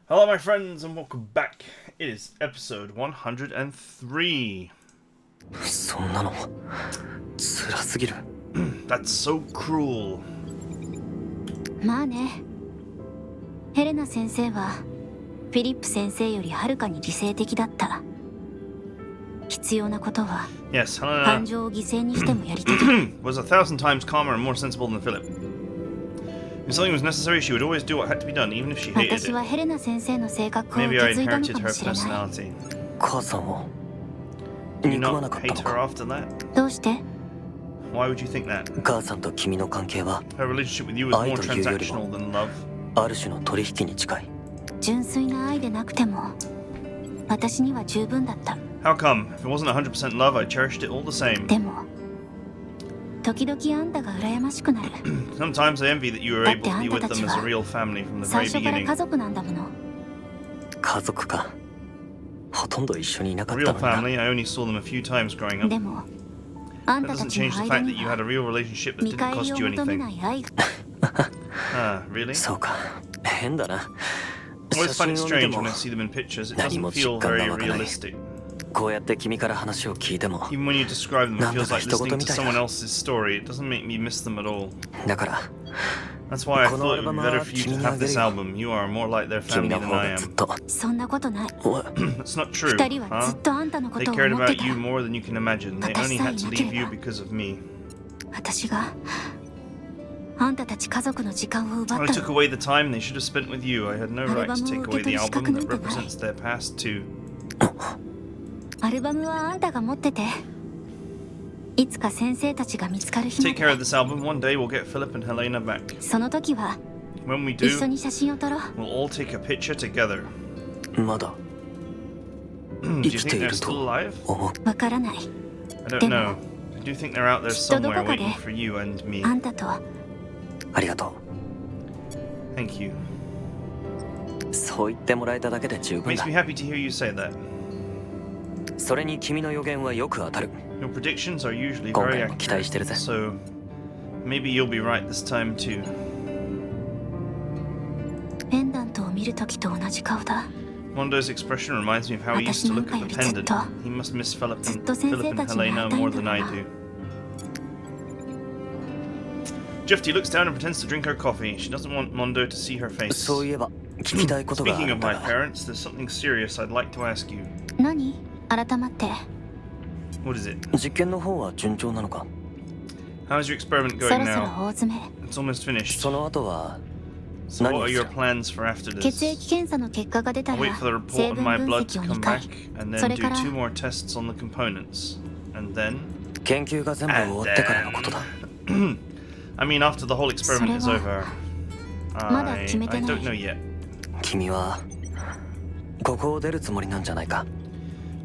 Hello, my friends, and welcome back. It is episode 103. そんなの辛すぎる。That's so cruel. まあね。ヘレナ先生はフィリップ先生よりはるかに理性的だった。必要なことは Yes, 感 Helena 情を犠牲にしてもやり遂げる。was 1,000 times calmer and more sensible than Philip. If something was necessary, she would always do what had to be done, even if she hated 私は it. ヘレナ先生の性格を受 Maybe I け継いだの inherited かも her しれない。 personality. 母さんを Do you 憎まな not かった hate の her か。 after that? どうして？ Why would you think that? 母さんと君の関係は Her relationship with you was more 愛というよりも transactional than love. ある種の取引に近い。純粋な愛でなくても私には十分だった。 How come? If it wasn't 100% love, I cherished it all the same. でも時々あんたが羨ましくなる。 Sometimes I envy that you were able to be with them as a real family from the 最 very 初から beginning. 家族なんだもの。家族か。ほとんど一緒にいなか A った real のに family, I only saw them a few times growing up. でもあん That たた doesn't ちの change the 間 fact に that you は had a real relationship that 見 didn't 返り cost を you 求め anything. ない愛が。 Ah, really? そうか。変だな。 I always 写 find 真 it を見て strange も when I see them in pictures. It 何 doesn't も feel 実感が very 湧かない。 realistic. こうやって君から話を聞いても。 Even when you describe them, it なんだ feels か like 人事 listening み to たいだ。 someone else's story. It doesn't make me miss them at all. だから That's why I この thought ア it ル would バ be ム better は for you 君 to にあ have げ this るよ。 album. You are more like their 君 family の than 方 I がずっ am. と。そんなことない。おい That's not true, 二人はず huh? っとあんたのこ They とを cared 思って about た。 you more than you can imagine. They only had to leave you because of me. 私があんたたち家族の時間を奪 I った took の。 away the time they should have spent with you. I had no right to take away the album that アルバムを受け取る資格なんてない。 represents their past too. アルバムはあんたが持ってて、いつか先生たちが見つかる日ま Take care of で。 this album. One day we'll get Philip and Helena back. その時は When we 一緒 do, に写真を撮ろう。 we'll all take a picture together. まだ Do 生 you き think てい they're る still と alive? 思う。わからない。 I don't Demo. know. I do think they're out there きっとど somewhere こかで waiting for you and me. あんたとありがと Thank you. う。そう言ってもらえただけで十分 Makes だ me。happy to hear you say that. それに君の予言はよく当たる。 Your predictions are usually 今 very 回も期待 accurate, してるぜ。 so maybe you'll be right this time too. ペンダントを見る時と同じ顔だ。 Mondo's expression reminds me of how he used to look at the pendant. He must miss Philip and Helena more than I do. Jifty looks down and pretends to drink her coffee. She doesn't want Mondo to see her face. そういえば聞きたいことがあ Speaking る of んだ my が。 parents, there's something serious I'd like to ask you. 何？改まって。 What is it? 実験の方は順調なのか。 How's your experiment そ going ろそろ now? 大詰め。 It's almost finished. その後は So what 何 are をす your る？ plans for after 血 this? 液検査の結果が出た I'll ら wait for the 成 report of 分 my 分 blood 析 to を come 2回 back and そ then れ do から two more tests on the components. And then? 研究が全部終わってからのことだ。 I mean, after the whole experiment is それ over. はまだ I 決めてない。 don't know yet. 君はここを出るつもりなんじゃないか。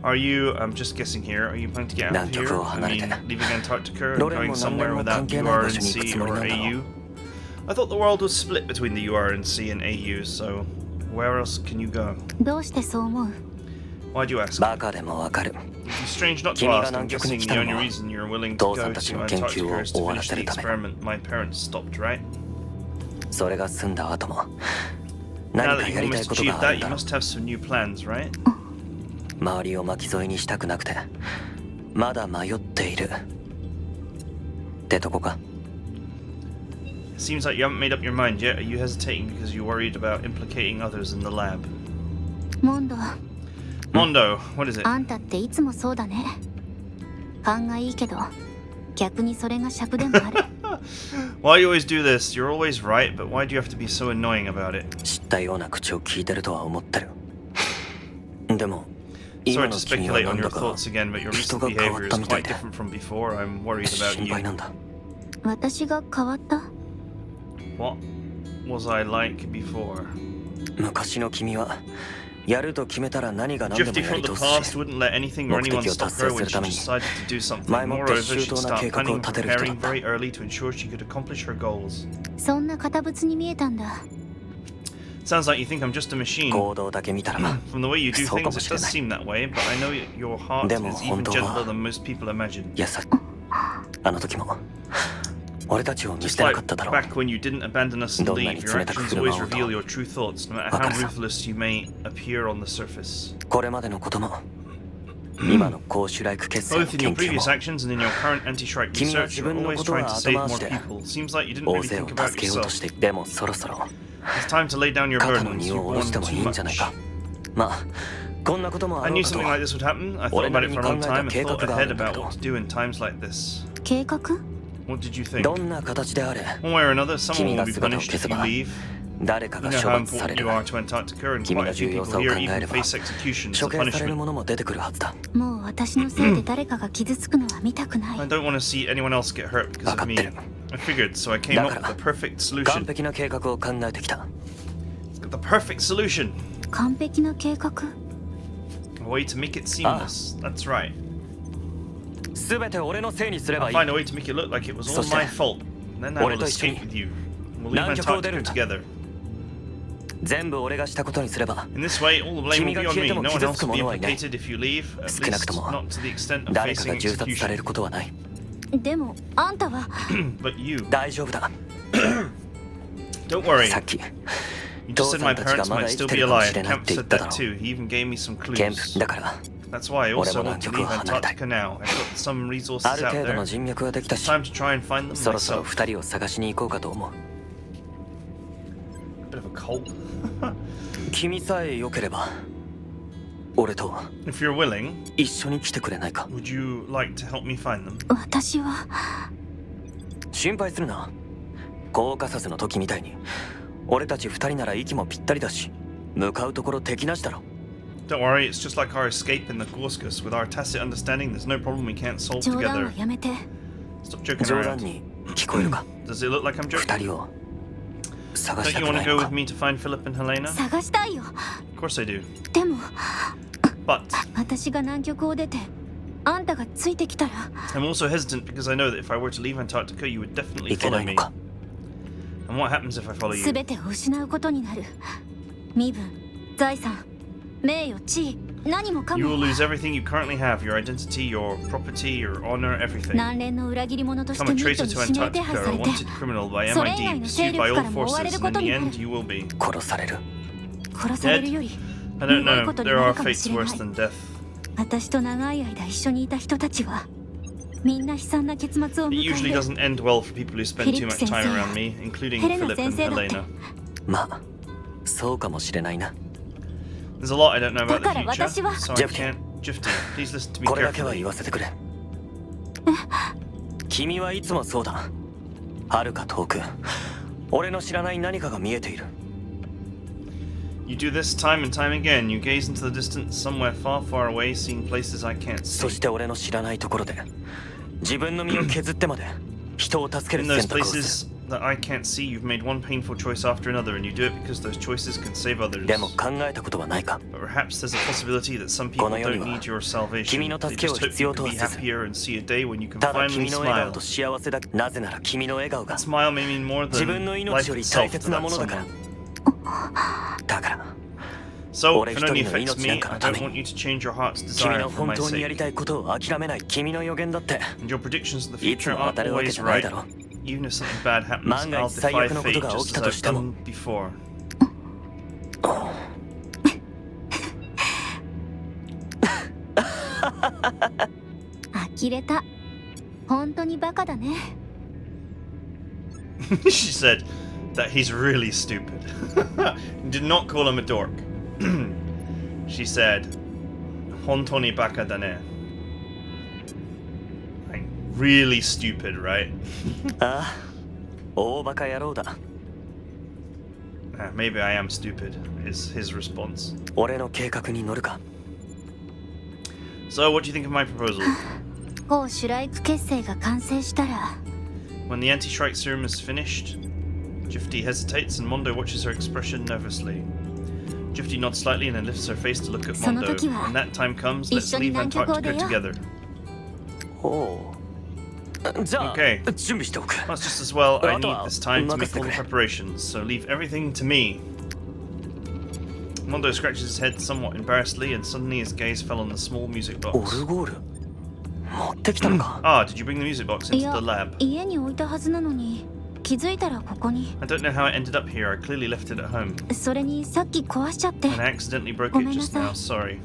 Are you, I'm just guessing here, are you planning to get out of 南 here? 極を I 離れ mean, て leaving Antarctica and どれも going 何 somewhere も without 関係ない場所に行く UR&C つもり or なんだろう。 AU? I thought the world was split between the UR&C and AU, so where else can you go? どうしてそう思う？ Why do you ask? バカでもわかる。 It's strange not to 君が ask. I'm 南極 guessing に来 the たの only も reason you're willing to 父 go さんたち to の研究 Antarctica を is to 終わら finish せ the るため。 experiment my parents stopped, right? それが済んだ後も Now 何か that や you've りたい almost ことが achieved あ that, るん you だろう。 must have some new plans, right? 周りを巻き添えにしたくなくてまだ迷っているってとこか。 Seems like you haven't made up your mind yet. Are you hesitating because you're worried about implicating others in the lab? モンド、 Mondo, what is it? あんたっていつもそうだね。勘がいいけど逆にそれが尺でもある。 Why you always do this? You're always right, but why do you have to be so annoying about it? 知ったような口を聞いてるとは思ってる。でも Sorry 今の to 君は speculate な on ん your だか thoughts again, but your 人 recent が変わ behavior った is みたい quite で different from before. I'm worried about 心 you. 配なんだ。私が変わった？ What was I like before? 昔の君はやると決めたら何が何でも Jifty や from り the 通す past し wouldn't let anything or 目 anyone 的を stop 達 her 成す when る she ために decided to do something. 前もって Moreover, 周 she'd 到な start 計画を planning 立てる人だ preparing った。 very early to ensure she could accomplish her goals. そんな堅物に見えたんだ。 Sounds like you think I'm just a machine. 行動だけ見たらば From the way you do そうか things, も it しれ does ない。 seem that way, but I know your heart でも is 本 even 当 gentler は than most people imagine. いやさあの時も俺たちを見捨 Just てな like かっただろう。 back when you didn't abandon us and どんなに leave, your 冷たく actions 振る舞 always おうと reveal your true thoughts, no matter how わかるさ。 ruthless you may appear on the surface. これまでのことも今の公主ライク決戦の Both in your 研究も previous actions and in your current anti-Shrike 君は research, 自 you're 分の always ことは trying to 後 save 回 more しで people. Seems like you didn't 大 really 勢を think about 助けようと yourself. してでもそろそろ It's time to lay down your 肩の burdens. 荷 You've を下ろ borne してもい too いんじゃないか。 much. まあこんなこともあ I ろ knew うかと something like this would happen. I thought 俺 about なり it に for a 考 long え time た and 計画 thought がある ahead んだけ about ど what to do in times like this. 計画 What did you think? どんな形であれ One way or another, someone 君 will が be 姿を punished 消 if せ you ば leave. 誰か You が know 処 how 罰され important る you are to Antarctica, and 君 quite の a few 重要 people さを考 here え even れば face execution as 処 a 刑される punishment. ものも出てくるはずだ。もう私のせいで誰かが傷つくのは見たくな I い。 don't want to see anyone else get hurt because of me. 分かってる。 I figured, so I came up with the perfect 完 solution. 璧な計画を考えてきた。 It's got the perfect solution. 完璧な計画 A way to make it seamless. That's right. すべて俺のせいにすれ I'll ばいい。 find a way to make it look like it was all So my sad. fault. And then I will 俺と一緒に escape with you. We'll leave 南極を出 Antarctica るんだ。 together. 全部俺がしたことにすれば In this way, all the blame will be on me. 君が消えても No one 傷 else つく will be 者はいない。 implicated if you leave. At 少なく least とも not to the extent of 誰かが facing 銃殺され execution. ることはない。でもあんたは But you, 大丈夫だ。 don't worry. さっき You just said my 父さんたちが parents まだ might 生き still て be るかも alive. しれないっ Camp て言 said っただ that ろ too. He even gave me some う。ケン clues. プだから That's why I 俺 also も want to 南極を leave 離れたい。 Antarctica now. I've got some resources ある out 程度の there. 人脈はできた It's し time to try and find them そろそろ myself. 二人を探しに行こうかと思う。 Bit of a cult. 君さえ良ければ俺と If you're willing, 一緒に来てくれないか。 would you like to help me find them? 私は心配するな。コーカサスの時みたいに俺たち二人なら息もぴったりだし向かうところ敵なしだろ。 Don't worry, it's just like our escape in the Gorskos. With our tacit understanding, there's no problem we can't solve 冗談 together. はやめて。 Stop joking 冗談 around. に聞こえるか。 Does it look like I'm 二 joking? 人を探し Don't た you く want な to い go の with か。 me to find Philip and Helena? 探したいよ。 Of course I do. でも But 私が南極を出てあんたがついてきたら I'm also hesitant because I know that if I were to leave Antarctica, you would definitely いけな follow いの me. か。 And what happens if I follow you? 全てを失うことになる。身分、財産、名誉、地位、何もか You will も lose everything you currently have, your identity, your property, your honor, everything. 南連の裏切り者とし Become て a ニット traitor に to 指名手配 Antarctica, さ a れて wanted criminal by それ以外 MID, の勢 pursued 力 by か all らも追われ forces, るこ and と in the になる end you will be. 殺される。殺されるより I don't むごい know, ことに there な are るかも fates しれな worse い。 than death. 私と長い間一緒にいた人たちはみんな悲惨な結末を It 迎 usually える。 doesn't end well for people who spend too much time around me, including Philip and Helena. まあそうかもしれないな。 There's a lot I don't know about the だから future, 私は so I can't. Jifty, please listen to me これだけは carefully. 言わせてくれ。君はいつもそうだ。遥か遠く俺の知らない何かが見えている。 You do this time and time again. You gaze into the distance, somewhere far, far away, seeing places I can't そ see. して俺の知らないところで自分の身を削ってまで人を助ける In those 選択をす places that I can't see, you've made one painful choice after another, and you do it because those choices can save others. る。でも考えたことはないか。 But perhaps there's a possibility that some people この世に don't は need your salvation. 君の They 助けを just hope 必 you 要 can とは be せず、 happier and see a day when you can ただ finally 君の笑顔 smile. と幸せだ。なぜなら君の笑顔が That smile may mean more 自分 than の life 命より itself 大 to 切な that ものだから。 someone. だから So, 俺 if 一 it 人 only の affects 命 me, なんか I のた don't め want に you to change your heart's 君 desire の for 本 my 当にやり sake. たいことを諦めない君の予言だって And your predictions of the いつ future も当 aren't たるわけ always じゃない right. だろ。 Even if something bad happens, 万が I'll 一最 defy 悪のこと fate が起 just きた as と I've しても done before. 呆れた。本当にバカだね。She said that he's really stupid. Did not call him a dork. She said, Hontoni baka da ne. Like, really stupid, right? ああ大バカ野郎だ。 Maybe I am stupid, is his response. 俺の計画に乗るか。 So, what do you think of my proposal? 高シュライク結成が完成したら When the anti-Shrike serum is finished, Jifty hesitates and Mondo watches her expression nervously. Jifty nods slightly and then lifts her face to look at その Mondo. 時は When that time comes, let's 一緒に leave 南極を Antarctica 出よう。 together. おう。じゃあ、 Okay. 準備しておく。 That's just as well. I need this time to make all the 任せてくれ。 preparations, so leave everything to me. Mondo scratches his head somewhat embarrassedly, and suddenly his gaze fell on the small music オ box. ルゴール。もっってきたのか。Ah, did you bring the music box い into や the lab? 家に置いたはずなのに気づいたらここに。 I don't know how it ended up here. I clearly left it at home. それにさっき壊しちゃって。 And I accidentally broke it just now. Sorry.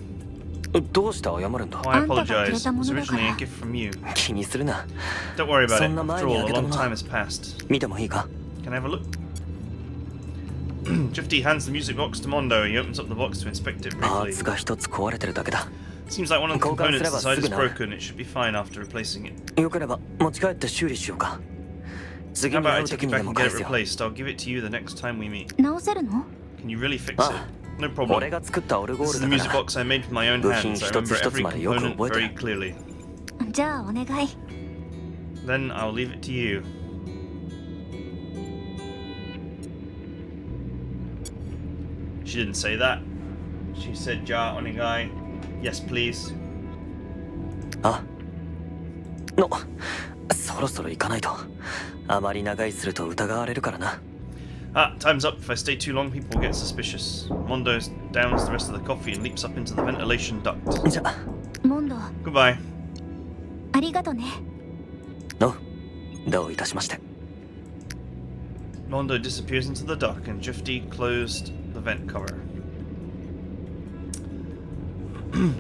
どうして謝るんだ。 Oh, I apologize. It was originally a gift from you. 気にするな。 Don't worry about it. そんな前 After に all, あ a げた long もの。 time has passed. 見てもいいか。 Can I have a look? Jifty hands the music box to Mondo. He opens up the box to inspect it パー briefly. ツが一つ壊れてるだけだ。 Seems like one of the 交換 components すれば inside す is ぐなる。 broken. It should be fine after replacing it. よければ持ち帰って修理しようか。次 How に about 会 I う take 時 it にで back も and 返 get す it よ。 replaced? I'll give it to you the next time we meet. 直せるの？ Can you really fix it? Ah. No 俺 problem. が作ったオルゴ This ー is ル the だ music から。 box I made with my own 部品 hands. I 一つ remember 一つ every までよく component 覚えてる。 very clearly. じゃあお願い。 Then I'll leave it to you. She didn't say that. She said, Ja onegai. Yes, please. あの、そろそろ行かないと。あまり長居すると疑われるからな。 Ah, time's up. If I stay too long, people will get suspicious. Mondo downs the rest of the coffee and leaps up into the ventilation duct. じゃあ、モンド、 Goodbye. ありがとね。の、どういたしまして。 Mondo disappears into the duct and Jifty closed the vent cover.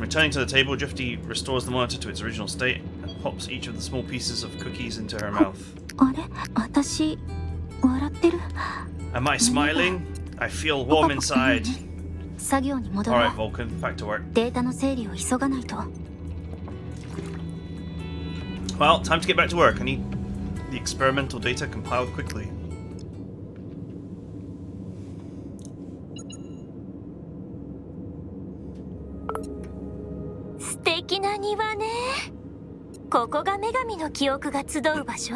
Returning to the table, Jifty restores the monitor to its original state and pops each of the small pieces of cookies into her mouth. あれ、私笑ってる。 Am I smiling? I feel warm inside. 作業に戻ろ Alright, う。 Vulcan, back to work. データの整理を急がないと。 Well, time to get back to work. I need the experimental data compiled quickly. 素敵な庭ね。ここが女神の記憶が集う場所？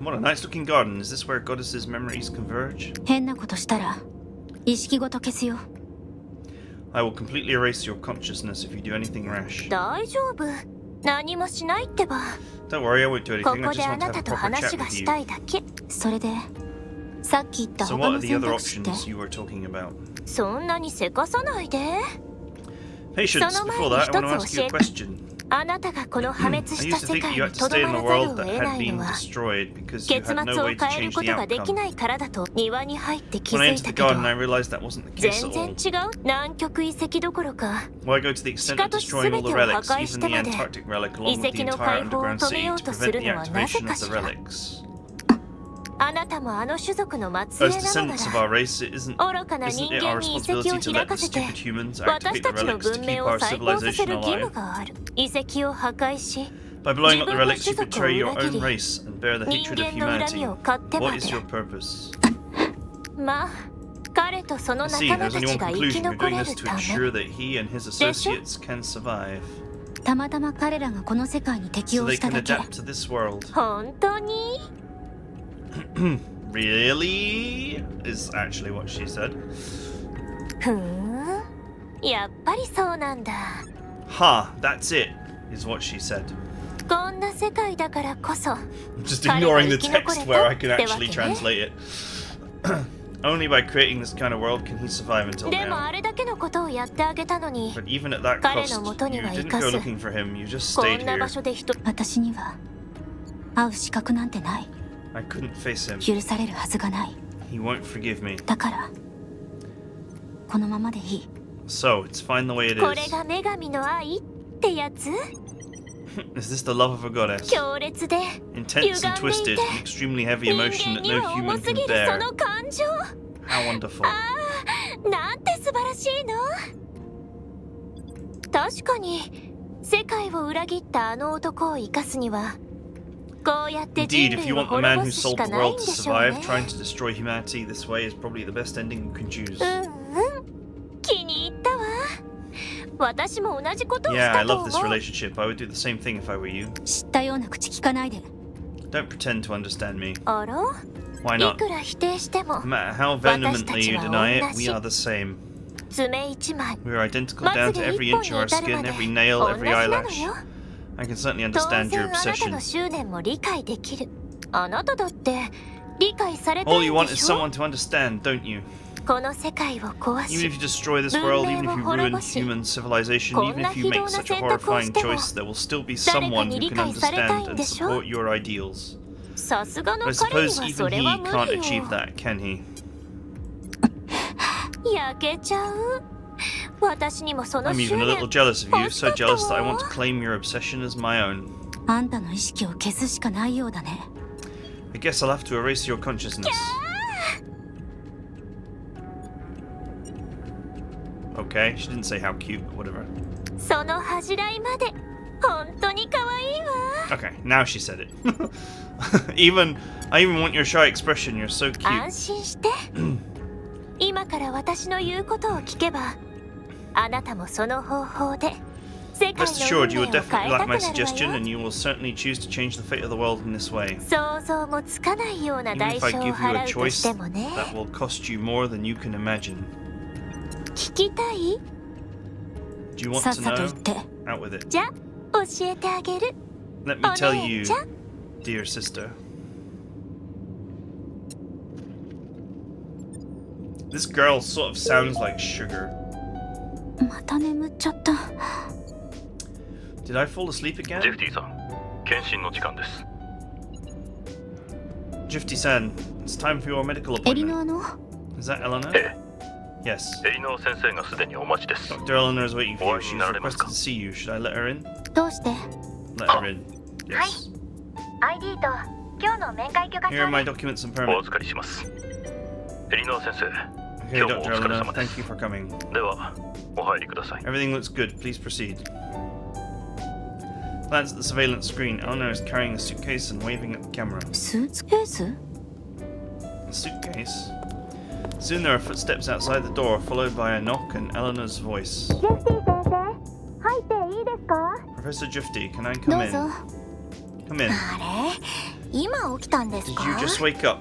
What a nice looking garden. Is this where goddesses' memories converge? 変なことしたら意識ごと消すよ。 I will completely erase your consciousness if you do anything rash. 大丈夫。何もしないってば。 Don't worry, I won't do こ anything. I こで just あ want to な have た a と proper 話 chat が with し you. たいだけ。それで、さっき言った So 他 what の are the 選 other 択肢って options you were talking about? そんなにせかさないで。 Patience, その前 before に that, I 一 want to つ ask 教 you え a て。 question. あなたがこの破滅 I した used to 世 think you 界 had に to とど stay ま in the らざる world を that 得 had ないの been は destroyed because you 結 had 末 no を way to 変える change こ the とができ outcome. ないからだと庭に入って気 When I づい entered た the けど garden, I realized that wasn't the case 全 at 然 all. 違う。南極遺跡どころか Why go to the extent of destroying all the relics, even the Antarctic relic, along with the entire underground city, to prevent the activation of the relics? あなたもあの種族の As 末裔なの descendants of な our ら race, isn't 愚かな it 人 our 間に遺跡を responsibility to 開 let か the せて stupid humans 私 activate た the ちの relics to 文 keep 明 our を再興させ civilization る義務 alive? がある。遺跡を破壊し By blowing up the 自分の relics, 種 you 族を betray your 裏切 own り race and bear the 人 hatred of 間の恨 humanity. みを買ってま What で is your purpose? まあ彼とその I see, 仲間 there's た only ち one が生き conclusion. You're 残 doing れ this る to ため ensure that he and his associates can survive. たまたま彼らがこの世界に適 So 応 they した can だけ。 adapt to this world. 本当に Really? Is actually what she said. ふーんやっぱりそうなんだ。 Ha, that's it, is what she said. こんな世界だからこそ Just ignoring the text where I can actually translate it. Only by creating this kind of world can he survive until でも now. あれだけのことをやってあげたのに But even at that 彼 cost, の元に you は didn't 行か go ず looking for him, you just こ stayed んな here. 場所で私には会う資格なんてない。 I couldn't face him. 許されるはずがない。 He won't forgive me. だからこのままでいい。 So, it's fine the way it これ is. が女神の愛ってやつ？ Is this the love of a goddess? 強烈で Intense and twisted, an extremely heavy 人 emotion 間 that に no は重 human すぎ can るそ bear. の感情。 How wonderful. なんて素晴らしいの。確かに世界を裏切ったあの男を生かすにはこうやって人 Indeed, if 類 you を want the 滅 man ぼ who すし sold か the ないん world で to しょうね。 survive, trying to destroy humanity this way is probably the best ending you can choose. 気に入ったわ。私も同じことをし Yeah, た I と love 思 this う。 relationship. I would do the same thing if I were you. 知ったような口聞かないで。 Don't pretend to understand me. あら？ Why い not? くら否定しても No matter how vehemently you deny it, we are the same. 爪一枚 We're identical ま down つ to げ every 一本 inch に of our 至る skin, まで every 同 nail, じ every なの eyelash. よ。 I can certainly 当 understand 然 your あなた obsession. の執念も理解できる。あなただって理解された All い you ん want で is しょ？ someone to understand, don't you? ここの世界を壊 Even if し you destroy this world, even if you ruin human civilization, even if you make such a horrifying choice, there will still be someone who can understand and support your ideals. さすがの But I 彼に suppose は even それ he は can't 無理 achieve よ that, can he? 焼けちゃう私にもその I'm 執 even a 念 little jealous of you, so 欲しかったわ jealous that I want to claim your obsession as my own. あんたの意識を消すしかないようだね I guess I'll have to erase your consciousness. Okay, she didn't say how cute, but whatever. その恥じらいまで本当に可愛いわ Okay, now she said it. I even want your shy expression, you're so 安 cute. 心して今から私の言うことを聞けばあなたもその方法で世界 Rest の assured, 運 you 命 will を変え definitely た like く my なる suggestion, わよ and you will certainly choose to change the fate of the world in this way. 想像もつかないような Even 代 if I 償を give you a 払うとし choice てもね that will cost you more than you can imagine. 聞きたい Do you want さっ to さと言 know? って Out with it. じゃ教えてあげる Let me tell お you, 姉ちゃん dear sister. This girl sort of sounds like sugar. また眠っちゃった Did I fall asleep again? ジェフティさん、検診の時間です。 Jifty-san, it's time for your medical エリノ appointment. アの Is that Eleanor? え Yes. え、エリノ先生がすでにお待ちです。 Dr. Eleanor is waiting for you. She's お会いになられますか？ requested to see you. Should I let her in? どうして Let her in. Yes. ID と今日の面会許可 Here are my documents and お permit. 預かりします。エリノ先生、 Okay, 今日もお Dr. 疲れ Eleanor, 様で thank す。 you for coming. では、お入りください。 Everything looks good. Please proceed. Glance at the surveillance screen. Eleanor is carrying a suitcase and waving at the camera. スーツケース A suitcase? Soon there are footsteps outside the door, followed by a knock and Eleanor's voice. ジェフティ先生入っていいですか Professor Jifty, can I ど come う in? ぞ Come in. あれ今起きたんです Did か you just wake up?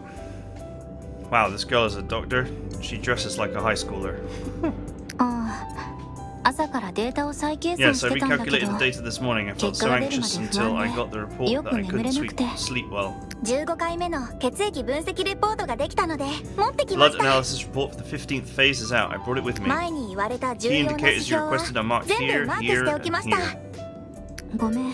Wow, this girl is a doctor. She dresses like a high schooler. ああ朝からデータを再計算 Yes, し I てたんだけ recalculated ど the data this morning. I felt so anxious until I got the report that I couldn't sleep well. 15回目の血液分析レポートができたので持ってきま Blood した analysis report for the 15th phase is out. I brought it with me. 前に言われた重 Key 要な指 indicators 標 you は requested are marked 全 here, 部マーク here, してお and きました here. ごめん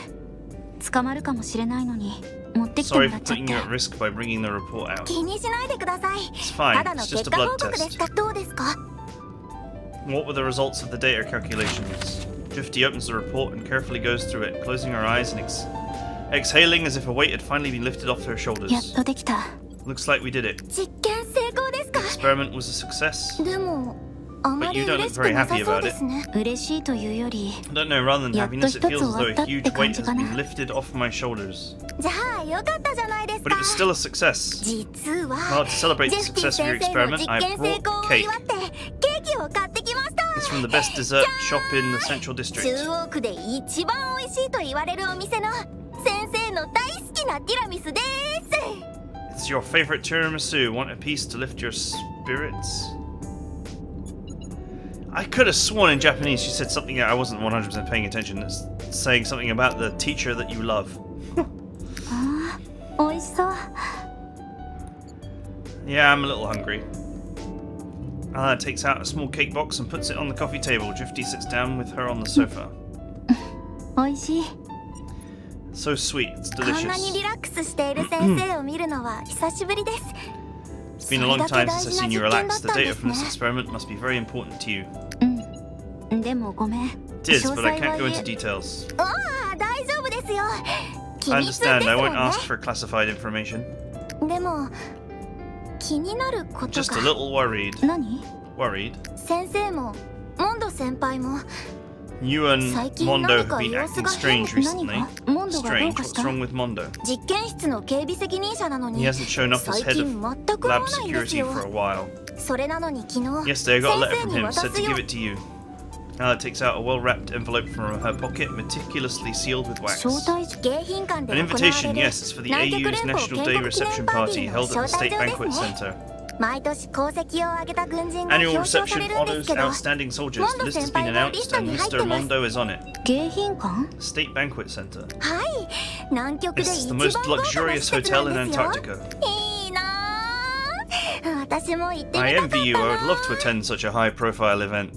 捕まるかもしれないのに持ってきても Sorry ら for っちゃっ putting て you at risk by bringing the report out. 気にしないでください It's た fine. だの It's 結 just a 果報 blood 告です test. かどうですか What were the results of the data calculations? Drifty opens the report and carefully goes through it, closing her eyes and exhaling as if a weight had finally been lifted off her やっ shoulders. とできた Looks like we did it. 実験成功ですか The experiment was a success. でもあま But り you don't 嬉 look しく very な happy さそう about で it. すね嬉しいというより I don't know, rather than やっと happiness, it 一つ feels as 終 though わったっ a て huge 感 weight じ has かな been lifted off my shoulders. じゃあよかったじゃないです But か it was still a success. 実は Well, to celebrate ジェ the フティ success of your 先生の experiment, 実 I 験成 brought 功を cake. 祝ってケーキを買ってきました It's from the best dessert shop in the central 中 district. 央区で一番美味しいと言われるお店の先生の大好きなティラミスです It's your favorite tiramisu. Want a piece to lift your spirits? I could have sworn in Japanese she said something that I wasn't 100% paying attention. It's saying something about the teacher that you love. ああ美味しそう Yeah, I'm a little hungry. Alana takes out a small cake box and puts it on the coffee table. Drifty sits down with her on the sofa. 美味しい So sweet, it's こんなに delicious. リラックスしている先生を見るのは久しぶりです It's been a long time since I've そ seen れ you だけ大事 relax. な The 実験だったんで data す from ね this experiment must be very important to you. うんでもごめん It is, 詳 but I 細 can't は go 言 into え details. ああ大丈夫ですよ秘 I 密です understand. I も won't んね ask for classified information. でも気になること Just a が little worried. 何 Worried? 先生もモンド先輩も You and 最近 Mondo 何 have か been 様子 acting が変 strange 何 recently. かモンドがどう Strange? かし What's た wrong with Mondo? 実験室の警備責任者なの He に hasn't shown up as 最 head 近 of 全く会 lab わないんです security よ for a while. それなのに昨日 Yesterday I got a letter 先 from 生に him, 渡 said す to よ give it to you. Nala takes out a well-wrapped envelope from her pocket, meticulously sealed with wax. 招待迎賓館で An 行われ invitation, る yes, it's for the 南極 AU's 連邦 National 建 Day 国記 reception 念パーティ party ーの held at 招 the 待 State 状 Banquet ですね Center. 毎年功績を挙げた軍人が Annual 表彰さ reception れるんです honors けど outstanding soldiers. Mondo The list has 先輩 been のリ announced スト and に入って Mr. ます Mondo is on it. 迎賓館 State Banquet Center. はい南極で This is 一 the 番 most 豪華な施 luxurious 設 hotel な in んですよ Antarctica. いいなあ私も行ってみ I たかった envy you. I would な。 love to attend such a high-profile event.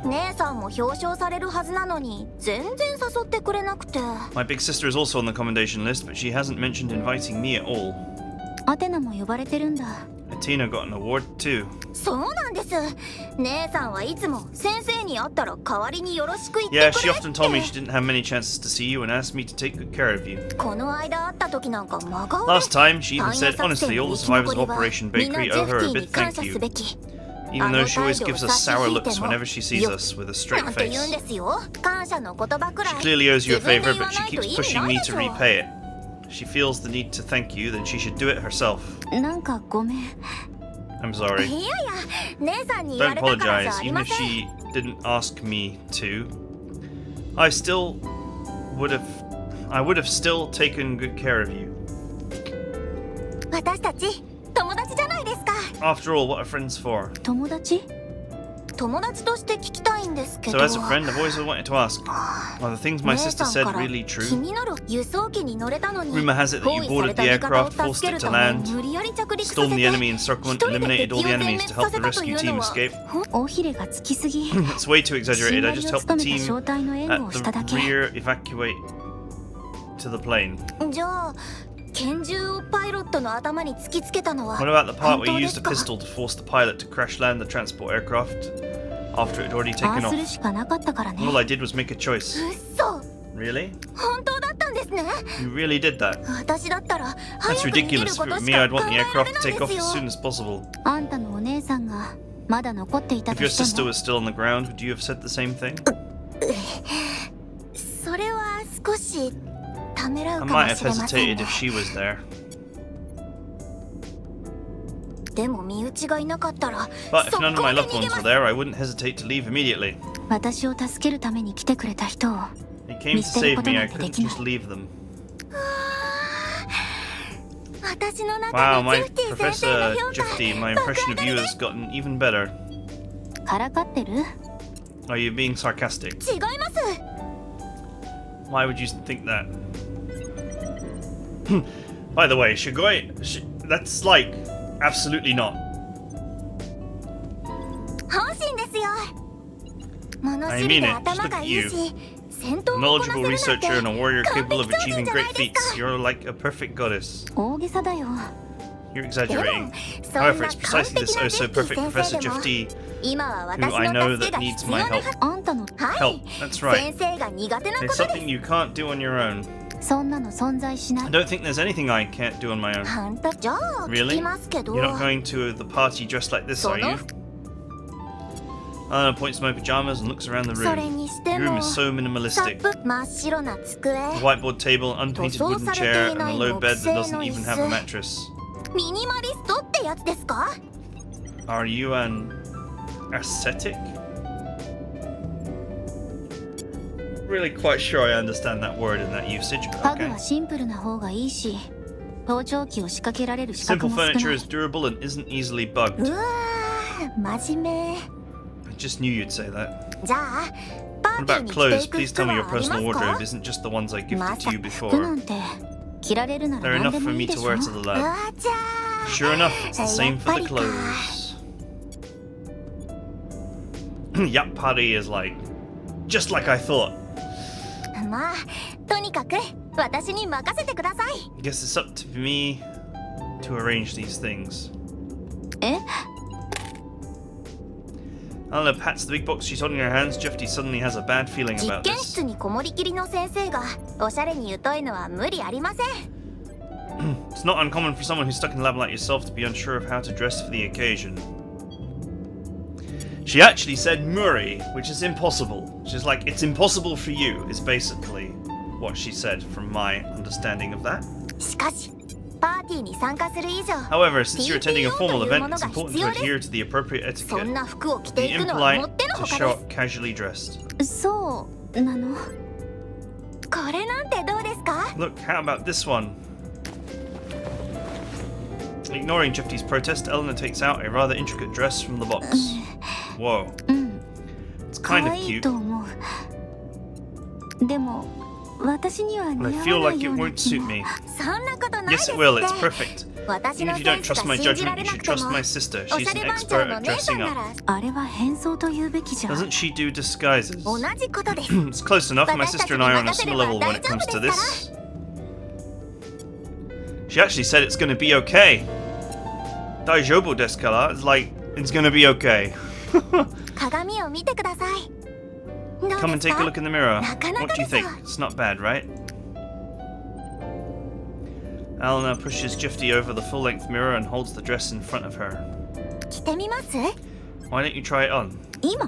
姉さんも表彰されるはずなのに全然誘ってくれなくて。 My big sister is also on the commendation list, but she hasn't mentioned inviting me at all. アテナも呼ばれてるんだ。 Athena got an award too. そうなんです。姉さんはいつも先生に会ったら代わりによろしく言ってくれ Yeah, って。 she often told me she didn't have many chances to see you and asked me to take good care of you. この間会った時なんか真顔で。 Last time, she even said, honestly, all the survivors of Operation Bakery owe her a big thank you. Even though she always gives us sour looks whenever she sees us with a straight なんて言うん face. ですよ。感謝の言葉くら She い。 clearly owes you a 自分で favor, 言わ but な she いと keeps 意味 pushing ない me でし to ょ。 repay it. She feels the need to thank you, then she should do it herself. なんかごめん。 I'm sorry. いやいや、姉さんに言わ Don't れたからじゃ apologize, あり even ま if せん。 she didn't ask me to. I would have still taken good care of you. 私たち友達じゃないですか。 After all, what are friends for? 友達？友達として聞きたいんですけど。 So as a friend, I've always wanted to ask, are the things my 姉 sister さん said から really 気 true? になる輸送機に乗れたのに。 Rumor has it that you 包囲され boarded た the 味方を aircraft, 助 forced ける it た to めに land, 無理やり着陸させ stormed て。 the enemy encirclement, 一人で eliminated 敵 all を the 全滅 enemies to さ help せ the たと rescue いう team のは escape. 尾ひれがつきすぎ。 It's way too シ exaggerated. ンバ I リ just を helped 務 the めた team 小隊の援護を at しただ the け。 rear evacuate to the plane. じゃあ拳銃をパイロットの頭に突きつけたのは What about the part 本 where 当 you で used す a か？ pistol to force the pilot to crash land the transport aircraft after it had already あ taken あする off? しかなかったからね。 All I did was make a choice. 嘘。 Really? 本当だったんですね。 You really did that? 私だったら That's 早く逃げる ridiculous. こ For とし me, か I'd 考 want the えられ aircraft ない to で take す off よ。 as soon as possible. あんたのお姉さんがまだ残っていた If と your して sister も was still on the ground, would you have said the same thing? それは少しためら I うか might も have しれません hesitated ね。 if she was there. でも身内がいなかったら But if 速 none of 攻 my で loved 逃げ ones ま were す。 there, I wouldn't hesitate to leave immediately. 私を助けるために来てくれた人を They came to save me, I couldn't just leave them. 私の中 Wow, で my ジェフティ先生の Professor 評価 Jifty, my impression of you has gotten even better. からかってる？ Are you being sarcastic? 違います。 Why would you think that? By the way, that's like, absolutely not. 本心ですよ。物 I 知 mean りで it. 頭 Just look が at いい you. し、戦闘 A をこなせ knowledgeable るなん researcher and a て warrior 完 capable 璧 of 超人 achieving じゃな great いです feats. か。 You're like a perfect goddess. 大げさだよ。 You're で exaggerating. も、そん However, な it's 完 precisely 璧 this な oh ジェ so フティ perfect 先生 Professor でも、 Jifty 今は私 who I の know 助け that が needs 必要 my な help. はず。あんたの、はい、 Help, that's right. 先生が苦手なこ It's とで something you can't do on your own. す。そんなの存在しな I い。 don't think there's anything I can't do on my own. あんた、じゃあ、聞 Really? きますけど。 You're not going to the party dressed like this, そ are の you? Anna points to my pajamas and looks around the それ room. にし The て room も、 is so サ minimalistic. ップ真っ白な机、 A whiteboard table, an unpainted wooden chair, and a low bed that doesn't even have a mattress. ミニマリストってやつですか？ Are you an ascetic? Really quite sure I understand that word and that usage, 家具 okay. はシンプルな方がいいし、盗聴器を仕掛けられる資格 Simple も少な furniture い。 is durable and isn't easily う bugged. わー、真面目。 I just knew you'd say that. じゃあ、パー What ティー about に着て clothes? いく Please 服 tell me your はありま personal す wardrobe か？ isn't just the ones I ま gifted さ to you か服 before. なんて着られるな They're ら何 enough で for もい me いで to しょ。 wear to the う lab. わじゃあ。 Sure enough, it's the same for the やっぱりか。 clothes. Yappari is like, just like I thought. まあ、とにかく私に任せてください。 I guess it's up to me to arrange these things. え？ Alana pats the big box she's holding in her hands. Jeffy suddenly has a bad feeling 実 about 験 this. 室にこもりきりの先生がおしゃれに疎いのは無理ありません。 It's not uncommon for someone who's stuck in the lab like yourself to be unsure of how to dress for the occasion. She actually said Murray, which is impossible. She's like, it's impossible for you, is basically what she said from my understanding of that. しかし、パーティーに参加する以上、 However, since you're attending a formal event, it's が important 必 to 要です。 adhere to the appropriate そん etiquette. な服を着て Be いくのはも impolite っての to ほか show で up casually dressed. す。そうなの？これなんてどうですか？ Look, how about this one? Ignoring Jeffy's protest, Eleanor takes out a rather intricate dress from the box. Whoa. うん。 It's 可 kind of 愛い cute. と思う。でも私には似 But I 合 feel わな like い it ような wott 気 suit も。 me. そんなことないです Yes, っ it will. て。 It's perfect. 私 Even の if you セ don't ンス trust が my 信じら judgment, れ you な should くて trust も my sister. お She's しゃ an れ番長 expert の at 姉さ dressing んな up. らあれは変装と言うべきじゃん。 Doesn't she do disguises? 同じことです It's close enough. My 私たち sister に and I are on a 任せれ similar ば level 大 when it 丈 comes 夫 to ですか this. ら She actually said it's going to be okay. Daijobu desu kara? It's like, it's going to be okay. 鏡を見てください。どう Come です and take a か look in the mirror. なかな What か do you です think? よ。 It's not bad, right? Alana pushes Jifty over the full-length mirror and holds the dress in front of her. 着てみます Why don't you try it on? 今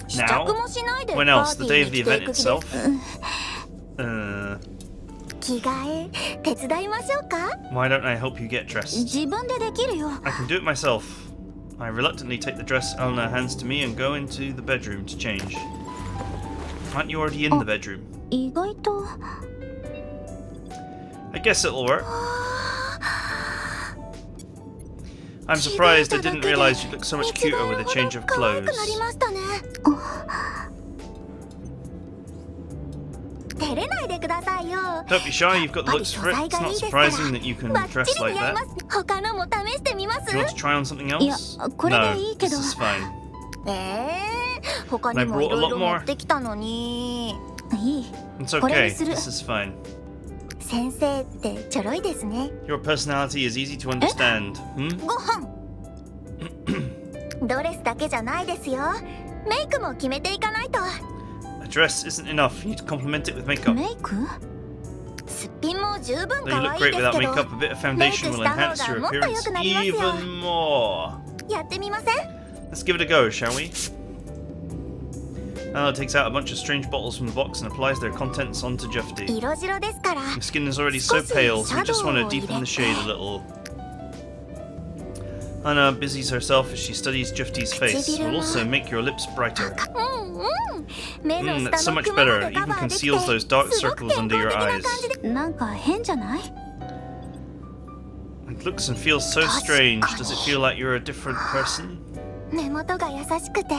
試着もしないで When パ else? ー The テ day ィー of に the 着てい event く気です itself? 着替え手伝いましょうか Why don't I help you get dressed? 自分でできるよ I can do it myself. I reluctantly take the dress Alana hands to me and go into the bedroom to change. Aren't you already in the bedroom? 意外と I guess it'll work. I'm surprised I didn't realize you look so much cuter with a change of 可愛 clothes. くなりましたね照れないでくださいよ Don't be shy, you've got the looks for it. It's not surprising that you can バッ dress チリ like 似合い that. ます他のも試してみます Do you want to try on something いや else? これ No, でいいけ this ど is fine. 他にもいろいろ持ってきたのにいい It's これ okay, にする this is fine. 先生ってちょろいですね Your personality is easy to understand. Hmm? ご飯ドレスだけじゃないですよメイクも決めていかないと A dress isn't enough, you need to complement it with makeup. メイクすっぴんも十分 Though 可 you 愛 look い great です without けど makeup, a bit of foundation will enhance your appearance even more. やってみません Let's give it a go, shall we? Anna takes out a bunch of strange bottles from the box and applies their contents onto Jufty. 色白ですから Your skin is already so pale, so we just want to deepen the shade a little. Anna busies herself as she studies Jufty's face. Will also make your lips brighter. うんうん目の That's 下 so の much クマま better. でカ Even バーできて conceals those dark すごく circles 健 under 康 your 的な eyes. 感じでなんか変じゃない？ It looks and feels so strange. Does it feel like you're a different person? 目元が優しくて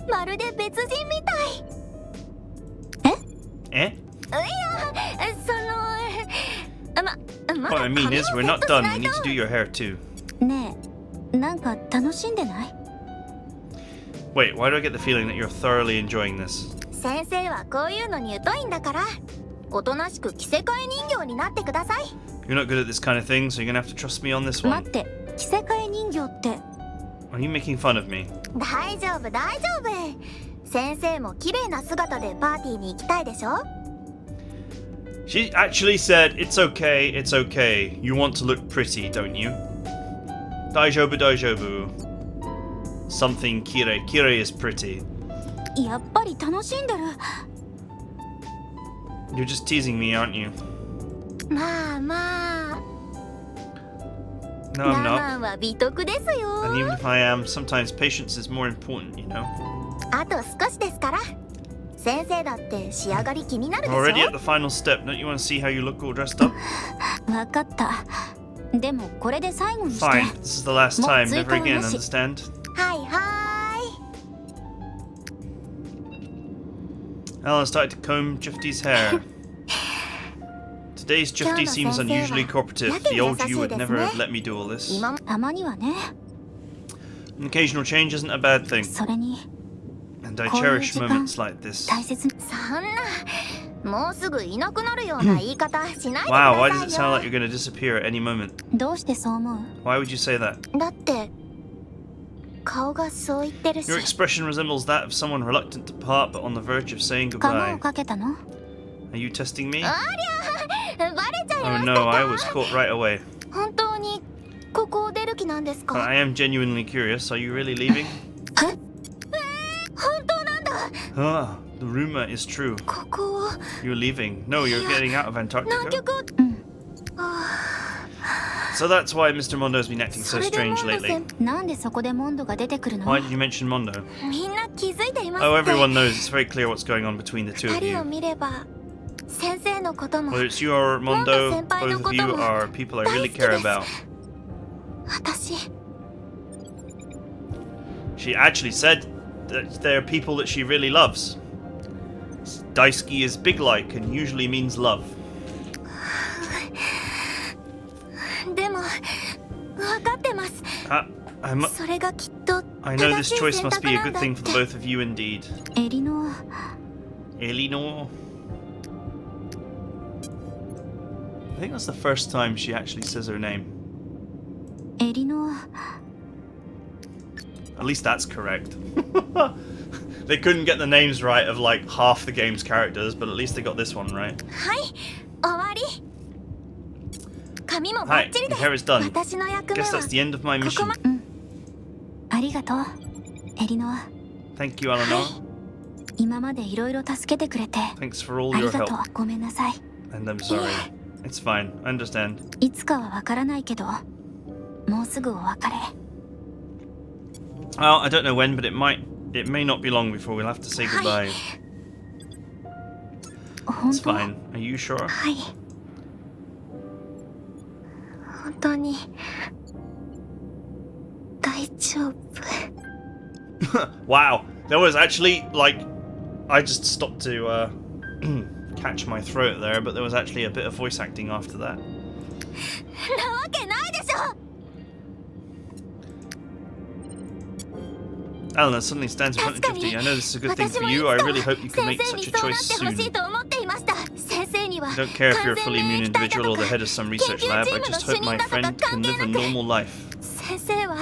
まるで別人みたい Eh? いやそのま What I だ mean 髪を is, セ we're ッ not トし done. な We い need to と do your hair too. ねえ、なんか楽しんでない？ Wait, why do I get the feeling that you're thoroughly enjoying this? 先生はこういうのに疎いんだからおとなしく着せ替え人形になってください You're not good at this kind of thing, so you're gonna have to trust me on this 待 one. って、着せ替え人形って Are you making fun of me? 大丈夫大丈夫先生も綺麗な姿でパーティーに行きたいでしょ She actually said, it's okay, it's okay. You want to look pretty, don't you? Daijobu, daijobu. Something Kire. Kire is pretty. やっぱり楽しんでる。 You're just teasing me, aren't you? まあまあ No, I'm 我 not. 慢は美徳ですよ And even if I am, sometimes patience is more important, you know? あと少しですから先生だって仕上がり気になるでし Already ょ at the final step, don't you want to see how you look all dressed up? わかった。でもこれで最後にして。 Fine, this is the last time, never again, もう追加はなし。 understand? はいは Alan started to comb Jifty's hair. Today's Jifty seems unusually cooperative. The old you would never have let me do all ーい this. 今 たまにはね。 An occasional change isn't a bad thing, それに and I こういう cherish 時間 moments like this. 大切に。そんなもうすぐいなくなるような言い方しないでく Wow, why だ does it さ sound い like よ you're going to disappear at any moment? どうしてそう思う？ Why would you say that? だって顔がそう言ってるし Your expression resembles that of someone reluctant to part but on the verge of saying カモ goodbye. をかけたの？ Are you testing me? ありゃバレちゃい Oh ました no, I か was caught right away. 本当にここを出る気なんです But か I am genuinely curious. Are you really leaving? 本当なんだ Ah, the rumor is true. ここを You're leaving. No, you're getting out of 南 Antarctica. 極をうん。あ So that's why Mr. Mondo's been acting ー so それでモ strange ンド lately. 先なんでそこでモンドが出てくるの？ Why did you mention Mondo? みんな気づいています Oh, って everyone knows. It's very clear what's going on between the two 二 of 人を you. 見れば先生のことも Whether it's you or Mondo, Mondo-senpai both の of こと you も are people I really care 大好きです about. 私 She actually said that there are people that she really loves. Daisuke is big-like and usually means love. でもそれがきっと I know 正 this しい choice 選 must 択 be a なん good だっ thing for the て。 both of you indeed. エリノア Elinor? I think that's the first time she actually says her name. エリノア At least that's correct. They couldn't get the names right of like half the game's characters, but at least they got this one right. はい終わり。髪もバ Hi, ッチリ your で hair is done. 私の役目 Guess は that's the end of my ここ mission. ま。ありがとうエリノア Thank you, Eleanor. 今までいろいろ助けてくれて Thanks for all あり your が help. とうごめんなさい And I'm sorry. It's fine. I understand. いつかはわからないけどもうすぐお別れ Well, I don't know when, but it may not be long before we'll have to say goodbye. 本 It's 当 fine. Are you sure? はい本当に大丈夫。 Wow. There was actually like I just stopped to catch my throat there, but there was actually a bit of voice acting after that. なわけないでしょ。 Eleanor suddenly stands in front of Drifty. I know this is a good thing 私 for もいつ you. か I really hope you can 先 make 生に such a そうなっ choice てほし soon. いと思っていました。先生には I don't care if you're a 完 fully 全 immune 免疫体だ individual と or the か head of some research 研究 lab. チ I ームの just 主 hope 任 my だとか friend 関 can 係 live a なく normal life. 先生は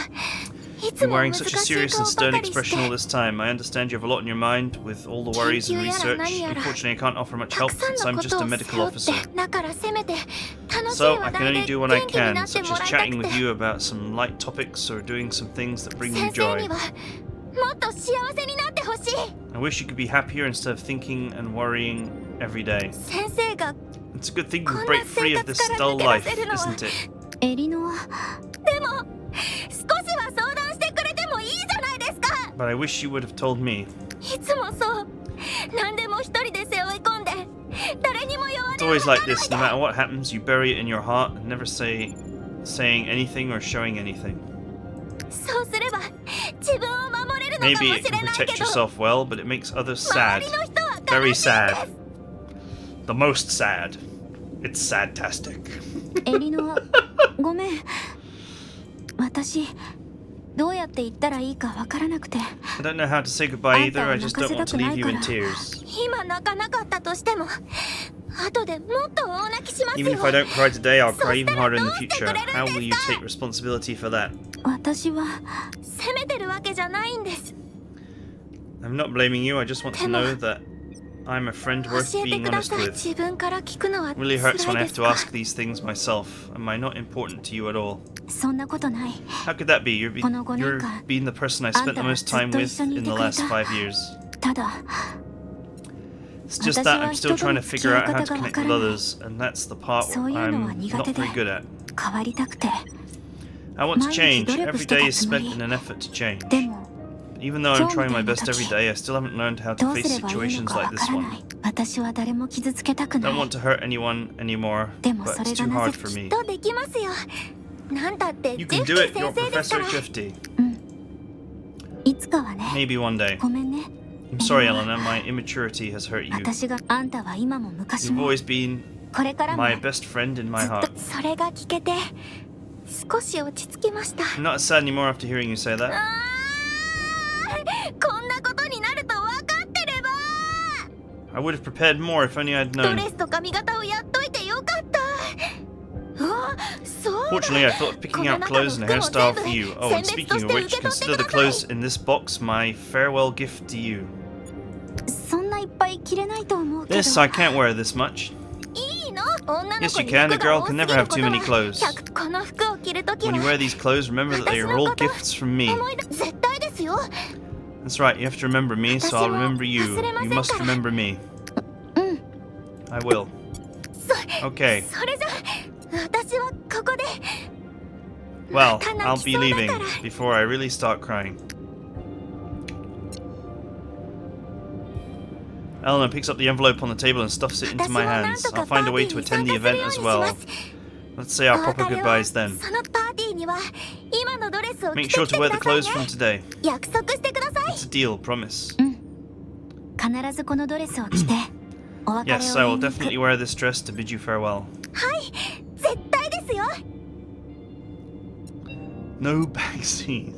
いつ You're も難 wearing し such い a serious 顔 and ば stern かりし expression all て this time. I understand you have a lot on your mind with all the worries and 研究やら research. 何やら Unfortunately, I can't offer much た help くさん since の I'm こ just と a を medical 背負って officer. だからせめて楽しい So 話 I can 題 only で do what I 元気に can, なって such も as らいた chatting く with て you about some light topics or doing some things that bring you 先生 joy. にはもっと幸せになってほしい。 I wish you could be happier instead of thinking and worrying every day. 先生が It's a good thing you こん can な break free 生 of this 活から dull 抜け life, 出せるのは isn't it? エリノアでも少しは相談してくれてもいいじゃないですか。 But I wish you would have told me. いつもそう何でも一人で背負い込んで誰にも弱 It's 音を always 吐 like かない this. で No matter what happens, you bury it in your heart and never saying anything or showing anything. そうすれば自分を守れるのかも Maybe し it れ can ない protect けど yourself well, but it makes others 周 sad. りの人は Very 悲しいん sad. です。 The most sad. It's sad-tastic. エリノアごめん私どうやって言ったらいいかわからなくて I don't know how to say goodbye either. I just don't want to leave you in あんたは泣かせたくないから。 tears. 今泣かなかったとしても後でもっと大泣きしますよ。 Even if I don't cry today, I'll cry even そしたら harder in the どうしてく future. れるんですか？ How will you take responsibility for that? 私は責めてるわけじゃないんです。 I'm not blaming you. I just want to know that I'm a friend 教 worth えて being くだ honest さい。 with. 自分から聞くのは It 辛 really い hurts when I で have す to か？ ask these things myself. Am I not important to you at all? そんなことない How could that be? You're この5年間 being the person I spent the most time with in the last 5 years. ただ It's just that I'm still 私は trying to 人との付き合 figure い out 方 how が to わ connect から with ない。 others, and that's the part そういうのは I'm 苦 not 手で very good at. 変わりたくて I want to 毎日 change. 努力 Every してた day is つもり。 spent in an effort to change. でも Even though I'm 今日 trying みた my いな best every 時 day, I still haven't learned how ど to う face すればいいの situations かわ like か this ら one. ない私は誰も傷つけたくな Don't い want to hurt anyone anymore, でも but そ it's れ too がな hard ぜ for き me. っとできますよ。なんだってジ You ェ can フ do テ it. ィ You're 先生ですか Professor ら。 Drifty. いつかはね Maybe one day. ごめんね I'm sorry, Eleanor. My immaturity has hurt you. 私があんたは今も昔 You've も always been これからも my best friend in ず my っ heart. とそれが聞けて少し落ち着きました。 I'm not as sad anymore after hearing you say that. こんなことになると分かってれば I would have prepared more if only I'd ド known. レスと髪型をやっといてよかった。あ、そうだ。 Fortunately, I thought of picking out clothes and a hairstyle for you. Oh, and speaking of which, consider the clothes in this box my farewell gift to you. そんないっぱい着れないと思うけど This, I can't wear this much. いいの？女の Yes, 子 you に can. 服 A が girl 多す can ぎ never る have こと too は many clothes. この服を着るとき When は you wear these clothes, remember that they are all gifts from me. 思い出絶対ですよ。 That's right, you have to remember me, so I'll remember you. You must remember me. うん I will. Okay, それじゃ私はここで well, また I'll 泣き be そうだ leaving から before I really start crying. Eleanor picks up the envelope on the table and stuffs it into 私 my もなん hands. とか I'll パ find ー a ティ way ー to に attend 参 the 加する event よう as にし well. ます。 Let's say our お proper 別れは goodbyes then. そのパーティーには今のドレスを着 Make て sure きて to く wear だ the さい clothes from ね。 today. 約束してください。 It's a deal, promise. 必ずこのドレスを着てお別れを Yes, 言 I い will に行く definitely wear this dress to bid you farewell. はい、絶対ですよ。No backseas.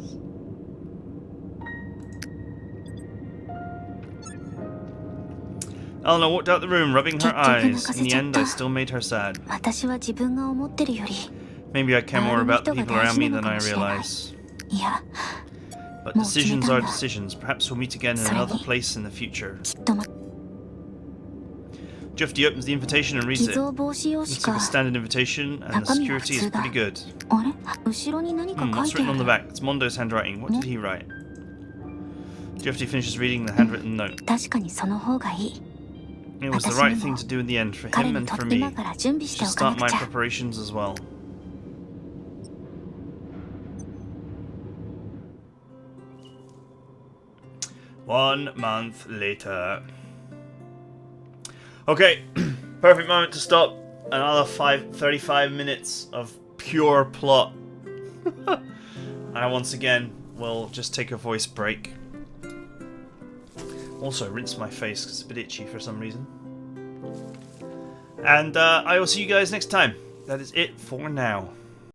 Eleanor walked out the room, rubbing her eyes. In the end, I still made her sad. 私は自分が思ってるより Maybe I care more about the people around me than I realize. いや But decisions are decisions. Perhaps we'll meet again in another place in the future. きっとま Jufty opens the invitation and reads 偽 it. 造防止用 Looks 紙 like a か standard invitation, and the 中身は security 普 is 通だ pretty good. あれ後ろに何か書 What's いて written あ on the る back? It's Mondo's handwriting. What did he write? Jufty finishes reading the handwritten note. 確かにその方がいい It was the right thing to do in the end for 彼 him に and とっ for て me. 今から準備して Should おかな start く my ちゃ preparations as well. One month later. Okay, perfect moment to stop. Another 35 minutes of pure plot. And once again, we'll just take a voice break. Also, rinse my face because it's a bit itchy for some reason. And I will see you guys next time. That is it for now.